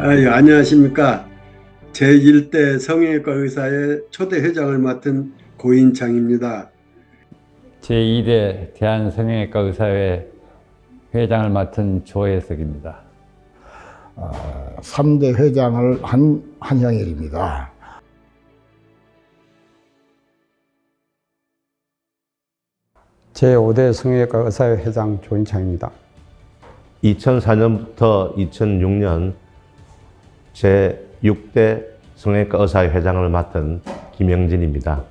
예, 안녕하십니까. 제1대 성형외과 의사의 초대 회장을 맡은 고인창입니다. 제2대 대한성형외과 의사회 회장을 맡은 조혜석입니다. 3대 회장을 한 한형일입니다. 제5대 성형외과 의사회 회장 조인창입니다. 2004년부터 2006년 제6대 성형외과 의사회 회장을 맡은 김영진입니다.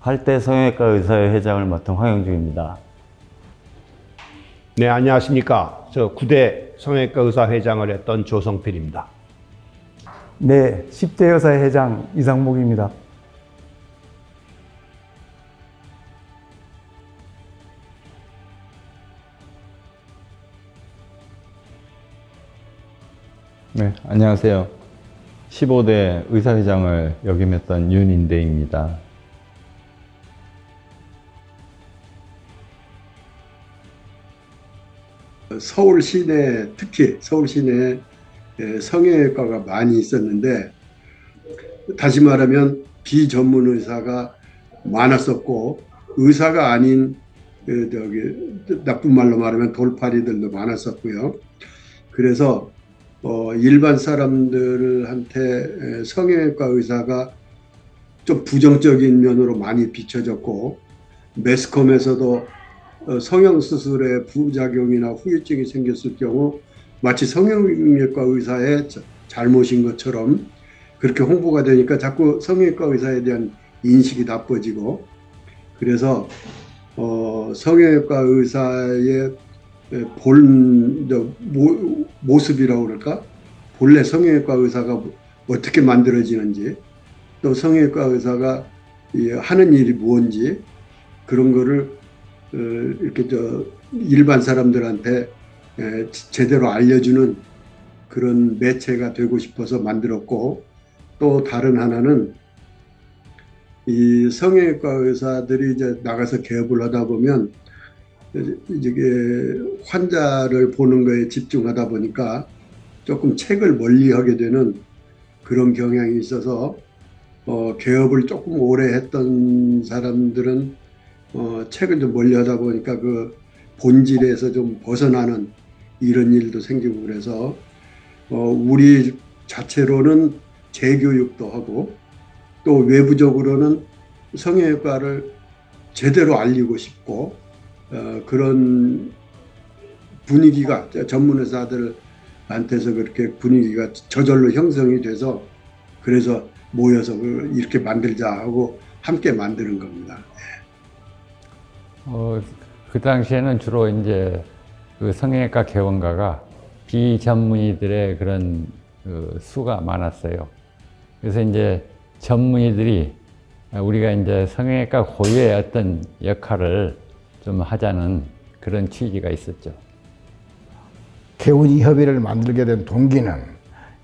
팔대 성형외과 의사회 회장을 맡은 황영중입니다. 네, 안녕하십니까. 저 9대 성형외과 의사 회장을 했던 조성필입니다. 네, 10대 여사회 회장 이상목입니다. 네, 안녕하세요. 15대 의사회장을 역임했던 윤인대입니다. 서울 시내, 특히 서울 시내에 성형외과가 많이 있었는데, 다시 말하면 비전문 의사가 많았었고, 의사가 아닌 나쁜 말로 말하면 돌팔이들도 많았었고요. 그래서 일반 사람들한테 성형외과 의사가 좀 부정적인 면으로 많이 비춰졌고, 매스컴에서도 성형수술의 부작용이나 후유증이 생겼을 경우 마치 성형외과 의사의 잘못인 것처럼 그렇게 홍보가 되니까 자꾸 성형외과 의사에 대한 인식이 나빠지고, 그래서 성형외과 의사의 모습이라고 그럴까? 본래 성형외과 의사가 어떻게 만들어지는지, 또 성형외과 의사가 하는 일이 뭔지, 그런 거를 이렇게 일반 사람들한테 제대로 알려주는 그런 매체가 되고 싶어서 만들었고, 또 다른 하나는 이 성형외과 의사들이 이제 나가서 개업을 하다 보면 이게 환자를 보는 거에 집중하다 보니까 조금 책을 멀리하게 되는 그런 경향이 있어서 개업을 조금 오래 했던 사람들은 책을 좀 멀리하다 보니까 그 본질에서 좀 벗어나는 이런 일도 생기고, 그래서 우리 자체로는 재교육도 하고 또 외부적으로는 성형외과를 제대로 알리고 싶고, 그런 분위기가 전문 의사들한테서 그렇게 분위기가 저절로 형성이 돼서, 그래서 모여서 이렇게 만들자 하고 함께 만드는 겁니다. 그 당시에는 주로 이제 그 성형외과 개원가가 비전문의들의 그런 수가 많았어요. 그래서 이제 전문의들이 우리가 이제 성형외과 고유의 어떤 역할을 좀 하자는 그런 취지가 있었죠. 개운이 협의를 만들게 된 동기는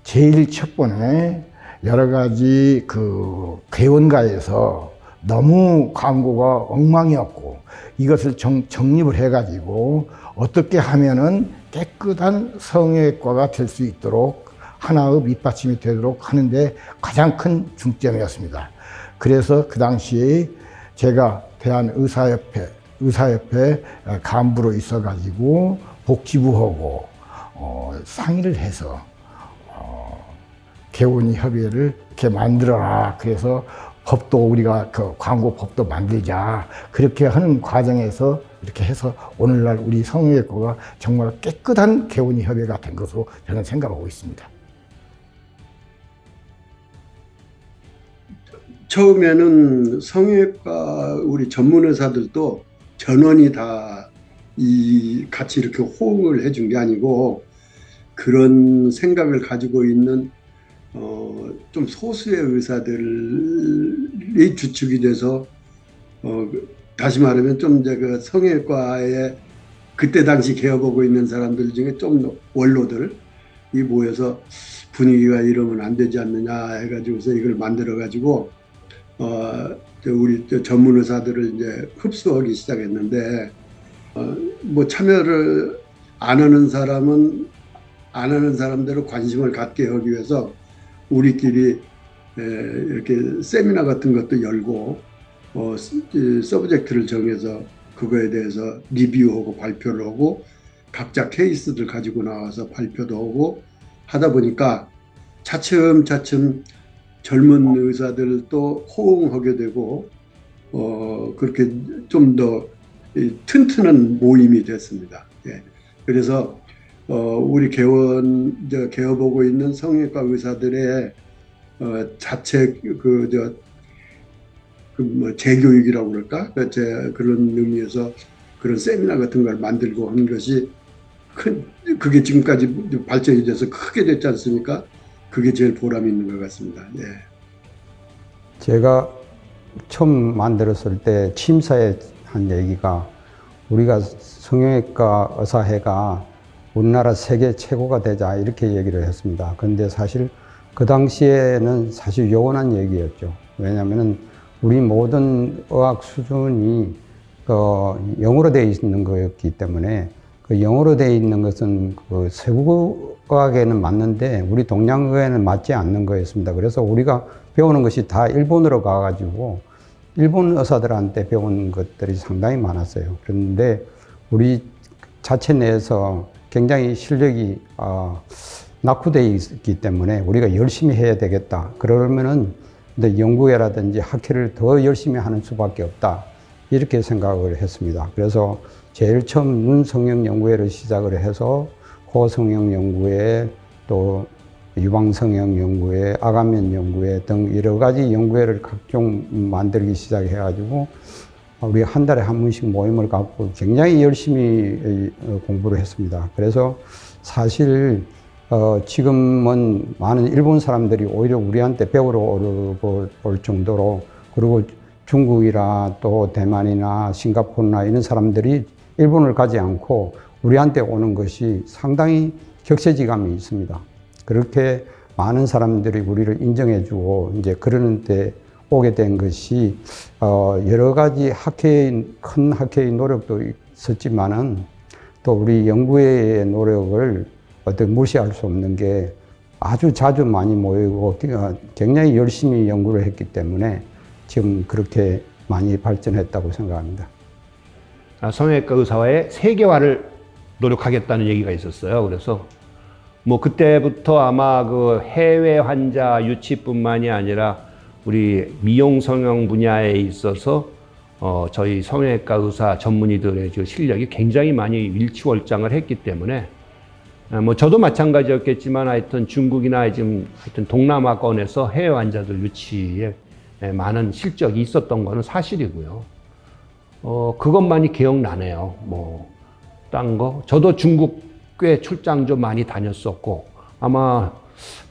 제일 첫 번에 여러 가지 그 개원가에서 너무 광고가 엉망이었고, 이것을 정립을 해가지고 어떻게 하면은 깨끗한 성형외과가 될 수 있도록 하나의 밑받침이 되도록 하는데 가장 큰 중점이었습니다. 그래서 그 당시에 제가 대한의사협회 간부로 있어가지고 복지부하고 상의를 해서 개운이 협의회를 이렇게 만들어라. 그래서 법도 우리가 그 광고 법도 만들자. 그렇게 하는 과정에서 이렇게 해서 오늘날 우리 성형외과가 정말 깨끗한 개운이 협의회가 된 것으로 저는 생각하고 있습니다. 처음에는 성형외과 우리 전문 의사들도 전원이 다 같이 이렇게 호응을 해준 게 아니고, 그런 생각을 가지고 있는 좀 소수의 의사들이 주축이 돼서, 다시 말하면 좀 이제 그 성형외과에 그때 당시 개업하고 있는 사람들 중에 좀 원로들이 모여서 분위기가 이러면 안 되지 않느냐 해가지고서 이걸 만들어가지고 우리 전문 의사들을 이제 흡수하기 시작했는데, 뭐 참여를 안 하는 사람은 안 하는 사람대로 관심을 갖게 하기 위해서 우리끼리 이렇게 세미나 같은 것도 열고 이 서브젝트를 정해서 그거에 대해서 리뷰하고 발표를 하고 각자 케이스들 가지고 나와서 발표도 하고 하다 보니까 차츰차츰 젊은 의사들도 호응하게 되고 그렇게 좀 더 튼튼한 모임이 됐습니다. 예. 그래서 우리 개업하고 있는 성형외과 의사들의 자체 뭐 재교육이라고 그럴까? 그런 의미에서 그런 세미나 같은 걸 만들고 하는 것이 그게 지금까지 발전이 돼서 크게 됐지 않습니까? 그게 제일 보람 있는 것 같습니다. 예. 제가 처음 만들었을 때 취임사에 한 얘기가 우리가 성형외과 의사회가 우리나라 세계 최고가 되자 이렇게 얘기를 했습니다. 그런데 사실 그 당시에는 사실 요원한 얘기였죠. 왜냐하면 우리 모든 의학 수준이 영어로 되어 있는 거였기 때문에 그 영어로 되어 있는 것은 그 세부의학에는 맞는데 우리 동양의학에는 맞지 않는 거였습니다. 그래서 우리가 배우는 것이 다 일본으로 가가지고 일본 의사들한테 배운 것들이 상당히 많았어요. 그런데 우리 자체 내에서 굉장히 실력이 낙후되어 있기 때문에 우리가 열심히 해야 되겠다. 그러면은 연구회라든지 학회를 더 열심히 하는 수밖에 없다. 이렇게 생각을 했습니다. 그래서 제일 처음 눈성형연구회를 시작을 해서 코성형연구회, 또 유방성형연구회, 아간면연구회 등 여러 가지 연구회를 각종 만들기 시작해가지고 우리 한 달에 한 번씩 모임을 갖고 굉장히 열심히 공부를 했습니다. 그래서 사실 지금은 많은 일본 사람들이 오히려 우리한테 배우러 올 정도로, 그리고 중국이나 또 대만이나 싱가포르나 이런 사람들이 일본을 가지 않고 우리한테 오는 것이 상당히 격세지감이 있습니다. 그렇게 많은 사람들이 우리를 인정해주고 이제 그러는 때 오게 된 것이 여러 가지 큰 학회의 노력도 있었지만은 또 우리 연구회의 노력을 무시할 수 없는 게 아주 자주 많이 모이고 굉장히 열심히 연구를 했기 때문에 지금 그렇게 많이 발전했다고 생각합니다. 성형외과 의사화의 세계화를 노력하겠다는 얘기가 있었어요. 그래서 뭐 그때부터 아마 그 해외 환자 유치뿐만이 아니라 우리 미용 성형 분야에 있어서 저희 성형외과 의사 전문의들의 실력이 굉장히 많이 일취월장을 했기 때문에 뭐 저도 마찬가지였겠지만 하여튼 중국이나 지금 하여튼 동남아권에서 해외 환자들 유치에 많은 실적이 있었던 거는 사실이고요. 그것만이 기억나네요. 뭐 딴 거 저도 중국 꽤 출장 좀 많이 다녔었고, 아마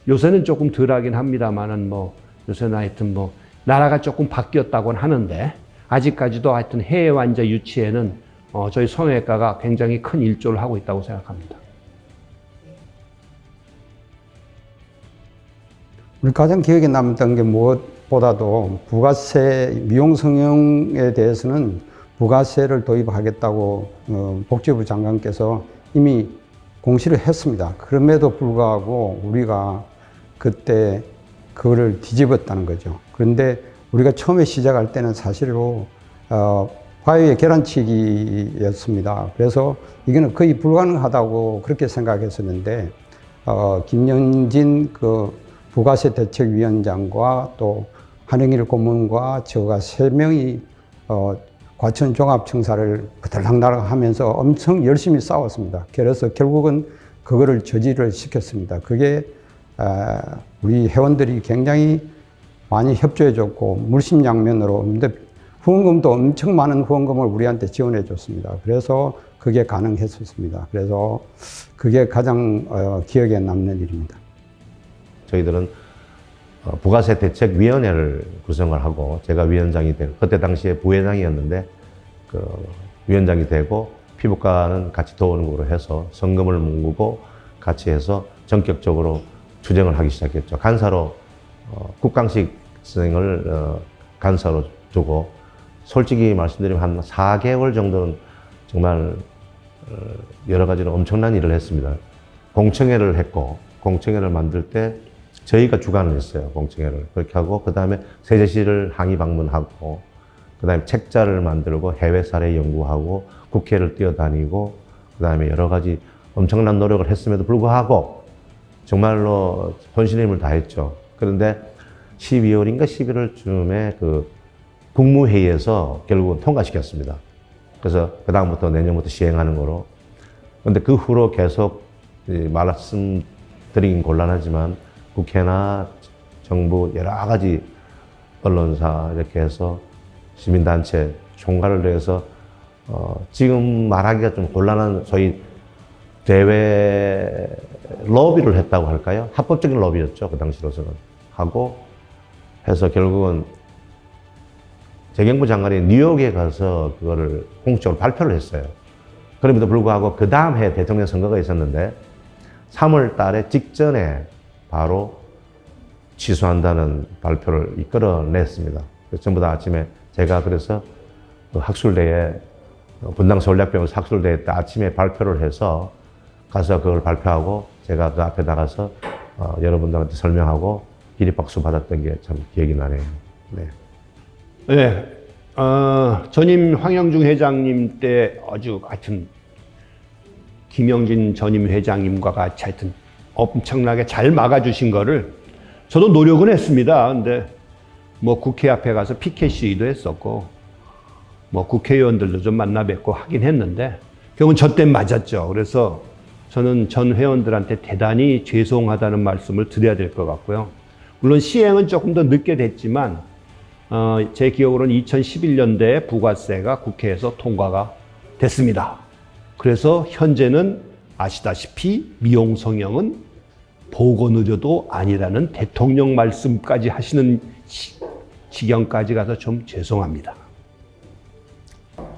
요새는 조금 덜하긴 합니다만은 뭐 요새는 하여튼 뭐 나라가 조금 바뀌었다고는 하는데 아직까지도 하여튼 해외 환자 유치에는 저희 성형외과가 굉장히 큰 일조를 하고 있다고 생각합니다. 우리 가장 기억에 남았던 게 무엇보다도 부가세, 미용 성형에 대해서는 부가세를 도입하겠다고 복지부 장관께서 이미 공시를 했습니다. 그럼에도 불구하고 우리가 그때 그거를 뒤집었다는 거죠. 그런데 우리가 처음에 시작할 때는 사실로 바위의 계란치기였습니다. 그래서 이거는 거의 불가능하다고 그렇게 생각했었는데 김영진 그 부가세 대책위원장과 또 한영일 고문과 저가 3명이 과천종합청사를 그들락날락 하면서 엄청 열심히 싸웠습니다. 그래서 결국은 그거를 저지를 시켰습니다. 그게 우리 회원들이 굉장히 많이 협조해줬고 물심양면으로, 근데 후원금도 엄청 많은 후원금을 우리한테 지원해 줬습니다. 그래서 그게 가능했었습니다. 그래서 그게 가장 기억에 남는 일입니다. 저희들은 부가세 대책위원회를 구성을 하고 제가 위원장이 되고, 그때 당시에 부회장이었는데 그 위원장이 되고 피부과는 같이 도움으로 해서 성금을 모으고 같이 해서 전격적으로 추정을 하기 시작했죠. 간사로 국강식 선생을 간사로 두고 솔직히 말씀드리면 한 4개월 정도는 정말 여러 가지로 엄청난 일을 했습니다. 공청회를 했고, 공청회를 만들 때 저희가 주관을 했어요. 공청회를 그렇게 하고, 그 다음에 세제시를 항의 방문하고, 그 다음에 책자를 만들고 해외 사례 연구하고 국회를 뛰어다니고, 그 다음에 여러 가지 엄청난 노력을 했음에도 불구하고 정말로 혼신의 힘을 다했죠. 그런데 12월인가 11월쯤에 그 국무회의에서 결국은 통과시켰습니다. 그래서 그 다음부터 내년부터 시행하는 거로. 그런데 그 후로 계속 말씀드리긴 곤란하지만 국회나 정부 여러 가지 언론사 이렇게 해서 시민단체 총괄을 해서 지금 말하기가 좀 곤란한 소위 대외 로비를 했다고 할까요? 합법적인 로비였죠. 그 당시로서는. 하고 해서 결국은 재경부 장관이 뉴욕에 가서 그거를 공식적으로 발표를 했어요. 그럼에도 불구하고 그 다음 해 대통령 선거가 있었는데 3월 달에 직전에 바로 취소한다는 발표를 이끌어냈습니다. 전부 다 아침에 제가 그래서 그 학술대에 분당 서울대학병원에서 학술대회 때 아침에 발표를 해서 가서 그걸 발표하고 제가 그 앞에 나가서 여러분들한테 설명하고 기립박수 받았던 게 참 기억이 나네요. 네. 네, 전임 황영중 회장님 때 아주 하여튼 김영진 전임 회장님과 같이 하여튼 엄청나게 잘 막아주신 거를 저도 노력은 했습니다. 근데 뭐 국회 앞에 가서 피켓 시위도 했었고 뭐 국회의원들도 좀 만나 뵙고 하긴 했는데 결국은 저 때 맞았죠. 그래서 저는 전 회원들한테 대단히 죄송하다는 말씀을 드려야 될 것 같고요. 물론 시행은 조금 더 늦게 됐지만 제 기억으로는 2011년대에 부가세가 국회에서 통과가 됐습니다. 그래서 현재는 아시다시피 미용성형은 보건의료도 아니라는 대통령 말씀까지 하시는 지경까지 가서 좀 죄송합니다.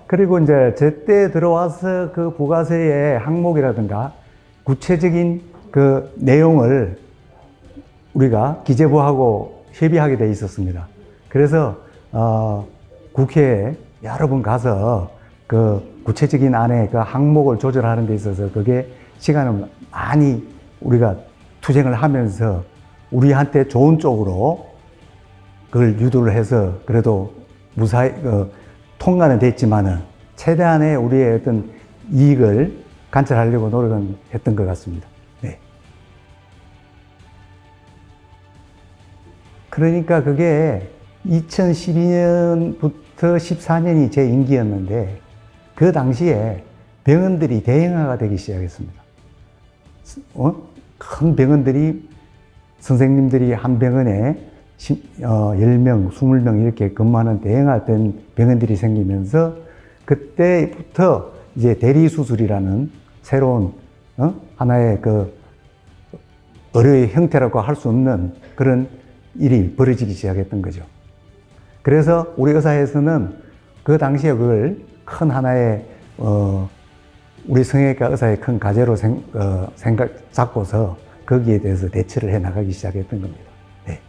그리고 이제 제때 들어와서 그 부가세의 항목이라든가 구체적인 그 내용을 우리가 기재부하고 협의하게 돼 있었습니다. 그래서 국회에 여러 번 가서 그 구체적인 안에 그 항목을 조절하는 데 있어서 그게 시간을 많이 우리가 투쟁을 하면서 우리한테 좋은 쪽으로 그걸 유도를 해서 그래도 무사히 통과는 됐지만은 최대한의 우리의 어떤 이익을 관찰하려고 노력은 했던 것 같습니다. 네. 그러니까 그게 2012년부터 14년이 제 임기였는데 그 당시에 병원들이 대형화가 되기 시작했습니다. 큰 병원들이 선생님들이 한 병원에 10명, 20명 이렇게 근무하는 대형화된 병원들이 생기면서 그때부터 이제 대리수술이라는 새로운 하나의 그 의료의 형태라고 할 수 없는 그런 일이 벌어지기 시작했던 거죠. 그래서 우리 의사에서는 그 당시에 그걸 큰 하나의 우리 성형외과 의사의 큰 과제로 잡고서 거기에 대해서 대처를 해 나가기 시작했던 겁니다. 네.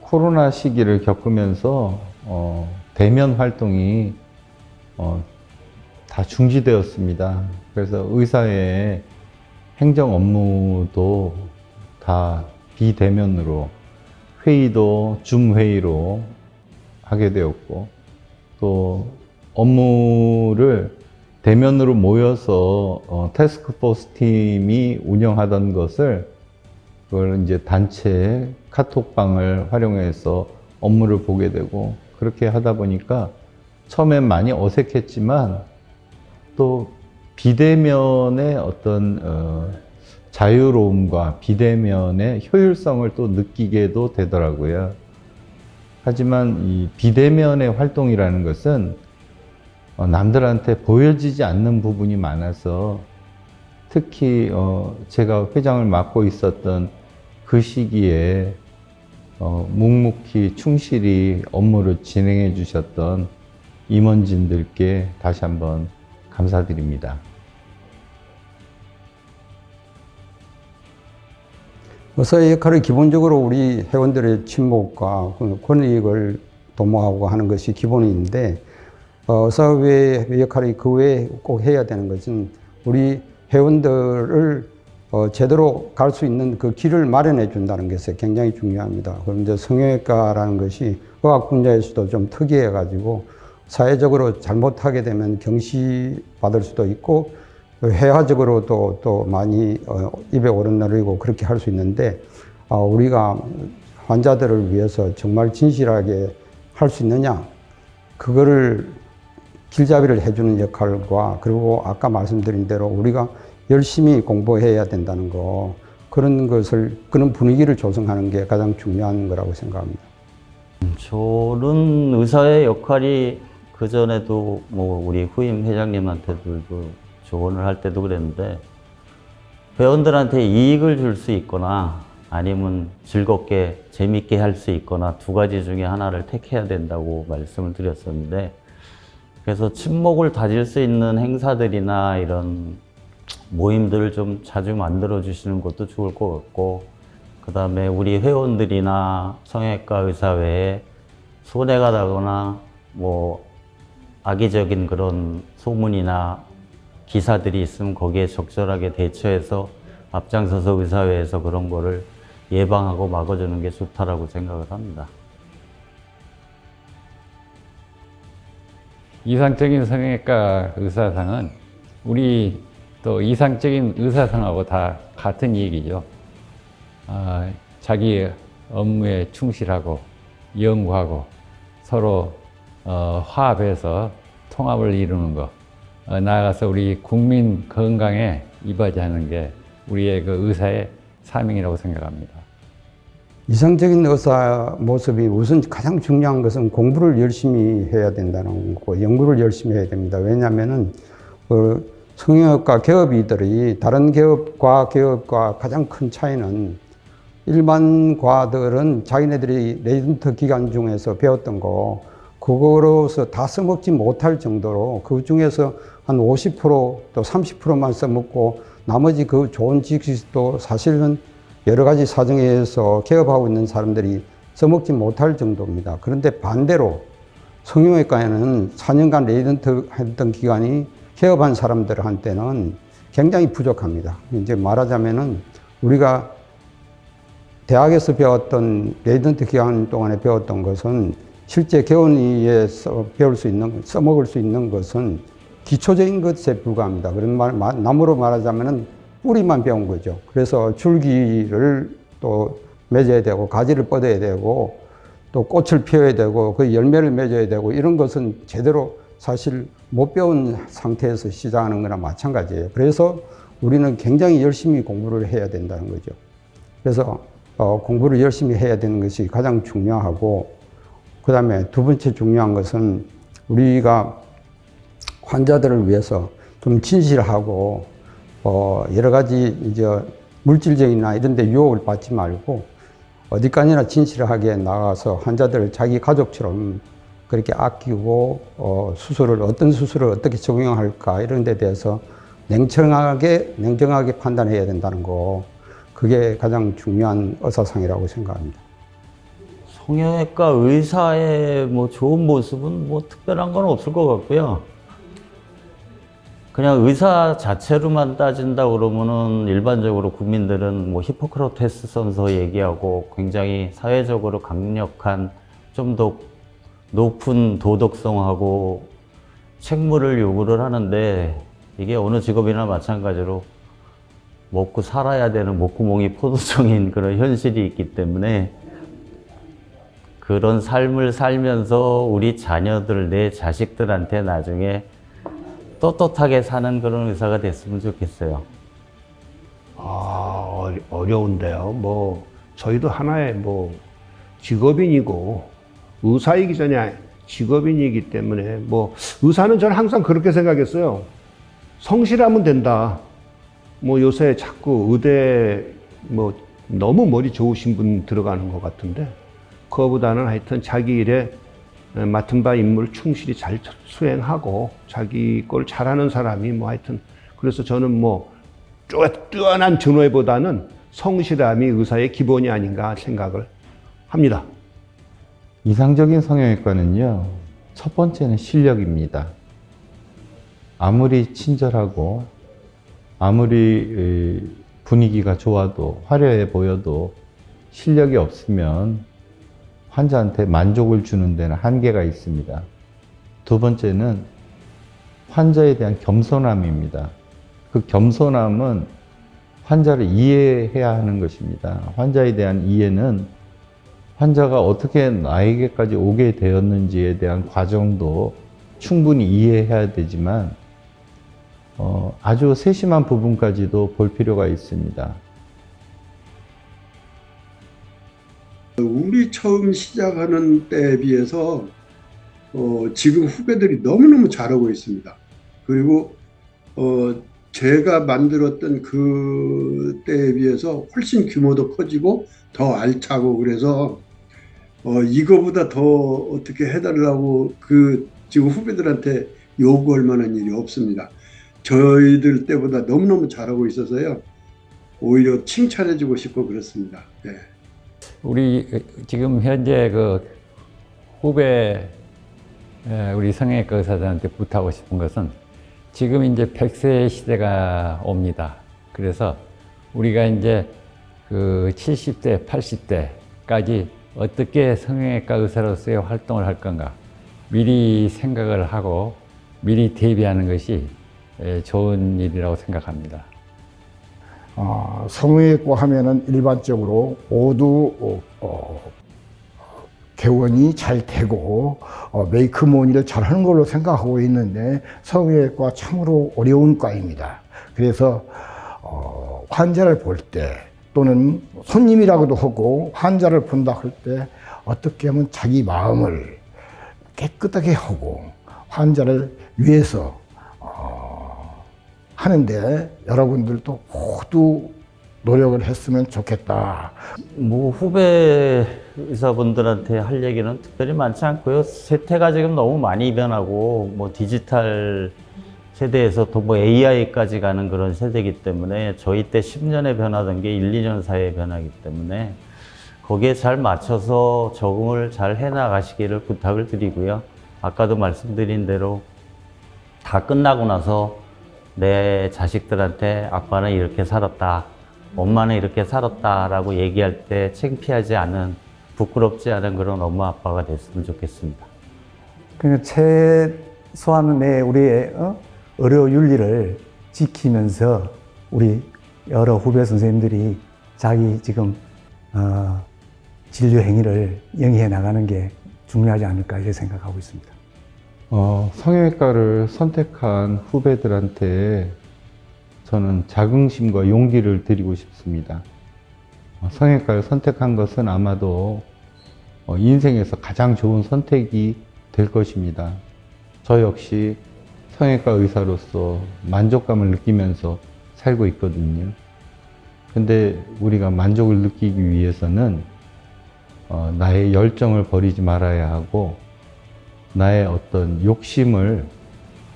코로나 시기를 겪으면서 대면 활동이 다 중지되었습니다. 그래서 의사의 행정 업무도 다 비대면으로, 회의도 줌 회의로 하게 되었고, 또 업무를 대면으로 모여서 태스크포스 팀이 운영하던 것을 그걸 이제 단체 카톡방을 활용해서 업무를 보게 되고, 그렇게 하다 보니까 처음엔 많이 어색했지만 또 비대면의 어떤 자유로움과 비대면의 효율성을 또 느끼게도 되더라고요. 하지만 이 비대면의 활동이라는 것은 남들한테 보여지지 않는 부분이 많아서 특히 제가 회장을 맡고 있었던 그 시기에 묵묵히 충실히 업무를 진행해 주셨던 임원진들께 다시 한번 감사드립니다. 의사의 역할은 기본적으로 우리 회원들의 친목과 권익을 도모하고 하는 것이 기본인데 의사협의 역할이 그 외에 꼭 해야 되는 것은 우리 회원들을 제대로 갈 수 있는 그 길을 마련해 준다는 것이 굉장히 중요합니다. 그런데 성형외과라는 것이 의학 분야에서도 좀 특이해 가지고 사회적으로 잘못하게 되면 경시받을 수도 있고 회화적으로도 또 많이 입에 오르내리고 그렇게 할 수 있는데 우리가 환자들을 위해서 정말 진실하게 할 수 있느냐, 그거를 길잡이를 해주는 역할과, 그리고 아까 말씀드린 대로 우리가 열심히 공부해야 된다는 거, 그런 분위기를 조성하는 게 가장 중요한 거라고 생각합니다. 저는 의사의 역할이 그전에도 뭐 우리 후임 회장님한테도 조언을 할 때도 그랬는데, 회원들한테 이익을 줄 수 있거나 아니면 즐겁게 재밌게 할 수 있거나 두 가지 중에 하나를 택해야 된다고 말씀을 드렸었는데, 그래서 친목을 다질 수 있는 행사들이나 이런 모임들을 좀 자주 만들어 주시는 것도 좋을 것 같고, 그 다음에 우리 회원들이나 성형외과 의사회에 손해가 나거나 뭐 악의적인 그런 소문이나 기사들이 있으면 거기에 적절하게 대처해서 앞장서서 의사회에서 그런 거를 예방하고 막아주는 게 좋다라고 생각을 합니다. 이상적인 성형외과 의사상은 우리 또 이상적인 의사상하고 다 같은 얘기죠. 자기 업무에 충실하고 연구하고 서로 화합해서 통합을 이루는 것, 나아가서 우리 국민 건강에 이바지하는 게 우리의 그 의사의 사명이라고 생각합니다. 이상적인 의사 모습이 우선 가장 중요한 것은 공부를 열심히 해야 된다는 거고, 연구를 열심히 해야 됩니다. 왜냐하면은 성형외과 개업이들이 다른 과과 가장 큰 차이는, 일반 과들은 자기네들이 레지던트 기간 중에서 배웠던 거 그거로서 다 써먹지 못할 정도로, 그 중에서 한 50% 또 30%만 써먹고 나머지 그 좋은 지식도 사실은 여러 가지 사정에 의해서 개업하고 있는 사람들이 써먹지 못할 정도입니다. 그런데 반대로 성형외과에는 4년간 레지던트 했던 기간이 개업한 사람들한테는 굉장히 부족합니다. 이제 말하자면은 우리가 대학에서 배웠던 레지던트 기간 동안에 배웠던 것은 실제 개원의에서 배울 수 있는, 써먹을 수 있는 것은 기초적인 것에 불과합니다. 그런 나무로 말하자면은 뿌리만 배운 거죠. 그래서 줄기를 또 맺어야 되고, 가지를 뻗어야 되고, 또 꽃을 피워야 되고, 그 열매를 맺어야 되고, 이런 것은 제대로 사실 못 배운 상태에서 시작하는 거나 마찬가지예요. 그래서 우리는 굉장히 열심히 공부를 해야 된다는 거죠. 그래서 공부를 열심히 해야 되는 것이 가장 중요하고, 그 다음에 두 번째 중요한 것은 우리가 환자들을 위해서 좀 진실하고 여러 가지 이제 물질적이나 이런 데 유혹을 받지 말고 어디까지나 진실하게 나가서 환자들을 자기 가족처럼 그렇게 아끼고 어떤 수술을 어떻게 적용할까 이런 데 대해서 냉정하게 판단해야 된다는 거, 그게 가장 중요한 의사상이라고 생각합니다. 성형외과 의사의 뭐 좋은 모습은 뭐 특별한 건 없을 것 같고요. 그냥 의사 자체로만 따진다 그러면은 일반적으로 국민들은 뭐 히포크라테스 선서 얘기하고 굉장히 사회적으로 강력한 좀 더 높은 도덕성하고 책무를 요구를 하는데, 이게 어느 직업이나 마찬가지로 먹고 살아야 되는 목구멍이 포도청인 그런 현실이 있기 때문에, 그런 삶을 살면서 우리 자녀들, 내 자식들한테 나중에 떳떳하게 사는 그런 의사가 됐으면 좋겠어요. 어려운데요. 뭐 저희도 하나의 뭐 직업인이고, 의사이기 전에 직업인이기 때문에, 뭐 의사는 저는 항상 그렇게 생각했어요. 성실하면 된다. 뭐 요새 자꾸 의대 뭐 너무 머리 좋으신 분 들어가는 것 같은데, 그거보다는 하여튼 자기 일에 맡은 바 임무를 충실히 잘 수행하고 자기 걸 잘하는 사람이 뭐 하여튼, 그래서 저는 뭐 뛰어난 전후회보다는 성실함이 의사의 기본이 아닌가 생각을 합니다. 이상적인 성형외과는요, 첫 번째는 실력입니다. 아무리 친절하고 아무리 분위기가 좋아도 화려해 보여도 실력이 없으면 환자한테 만족을 주는 데는 한계가 있습니다. 두 번째는 환자에 대한 겸손함입니다. 그 겸손함은 환자를 이해해야 하는 것입니다. 환자에 대한 이해는 환자가 어떻게 나에게까지 오게 되었는지에 대한 과정도 충분히 이해해야 되지만 아주 세심한 부분까지도 볼 필요가 있습니다. 우리 처음 시작하는 때에 비해서 지금 후배들이 너무너무 잘하고 있습니다. 그리고 제가 만들었던 그 때에 비해서 훨씬 규모도 커지고 더 알차고 그래서 이거보다 더 어떻게 해달라고 지금 후배들한테 요구할 만한 일이 없습니다. 저희들 때보다 너무너무 잘하고 있어서요. 오히려 칭찬해주고 싶고 그렇습니다. 네. 우리 지금 현재 그 후배 우리 성형외과 의사들한테 부탁하고 싶은 것은 지금 이제 100세 시대가 옵니다. 그래서 우리가 이제 그 70대, 80대까지 어떻게 성형외과 의사로서의 활동을 할 건가 미리 생각을 하고 미리 대비하는 것이 좋은 일이라고 생각합니다. 성형외과 하면은 일반적으로 모두 개원이 잘 되고 메이크 모니를 잘 하는 걸로 생각하고 있는데 성형외과 참으로 어려운 과입니다. 그래서 환자를 볼 때 또는 손님이라고도 하고 환자를 본다 할 때 어떻게 하면 자기 마음을 깨끗하게 하고 환자를 위해서 하는데 여러분들도 모두 노력을 했으면 좋겠다. 뭐 후배 의사분들한테 할 얘기는 특별히 많지 않고요. 세태가 지금 너무 많이 변하고 뭐 디지털 세대에서 또 뭐 AI까지 가는 그런 세대이기 때문에 저희 때 10년에 변하던 게 1, 2년 사이에 변하기 때문에 거기에 잘 맞춰서 적응을 잘 해나가시기를 부탁을 드리고요. 아까도 말씀드린 대로 다 끝나고 나서 내 자식들한테 아빠는 이렇게 살았다, 엄마는 이렇게 살았다라고 얘기할 때 창피하지 않은, 부끄럽지 않은 그런 엄마 아빠가 됐으면 좋겠습니다. 그러니까 최소한의 우리의 의료 윤리를 지키면서 우리 여러 후배 선생님들이 자기 지금 진료 행위를 영위해 나가는 게 중요하지 않을까 이렇게 생각하고 있습니다. 성형외과를 선택한 후배들한테 저는 자긍심과 용기를 드리고 싶습니다. 성형외과를 선택한 것은 아마도 인생에서 가장 좋은 선택이 될 것입니다. 저 역시 성형외과 의사로서 만족감을 느끼면서 살고 있거든요. 근데 우리가 만족을 느끼기 위해서는 나의 열정을 버리지 말아야 하고 나의 어떤 욕심을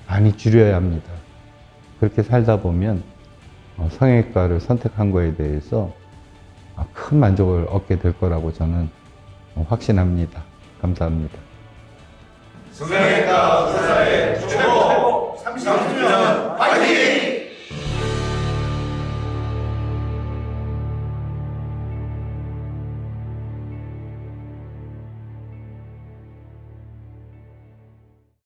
많이 줄여야 합니다. 그렇게 살다 보면 성형외과를 선택한 거에 대해서 큰 만족을 얻게 될 거라고 저는 확신합니다. 감사합니다. 성형외과 의사의 최고 30년 파이팅!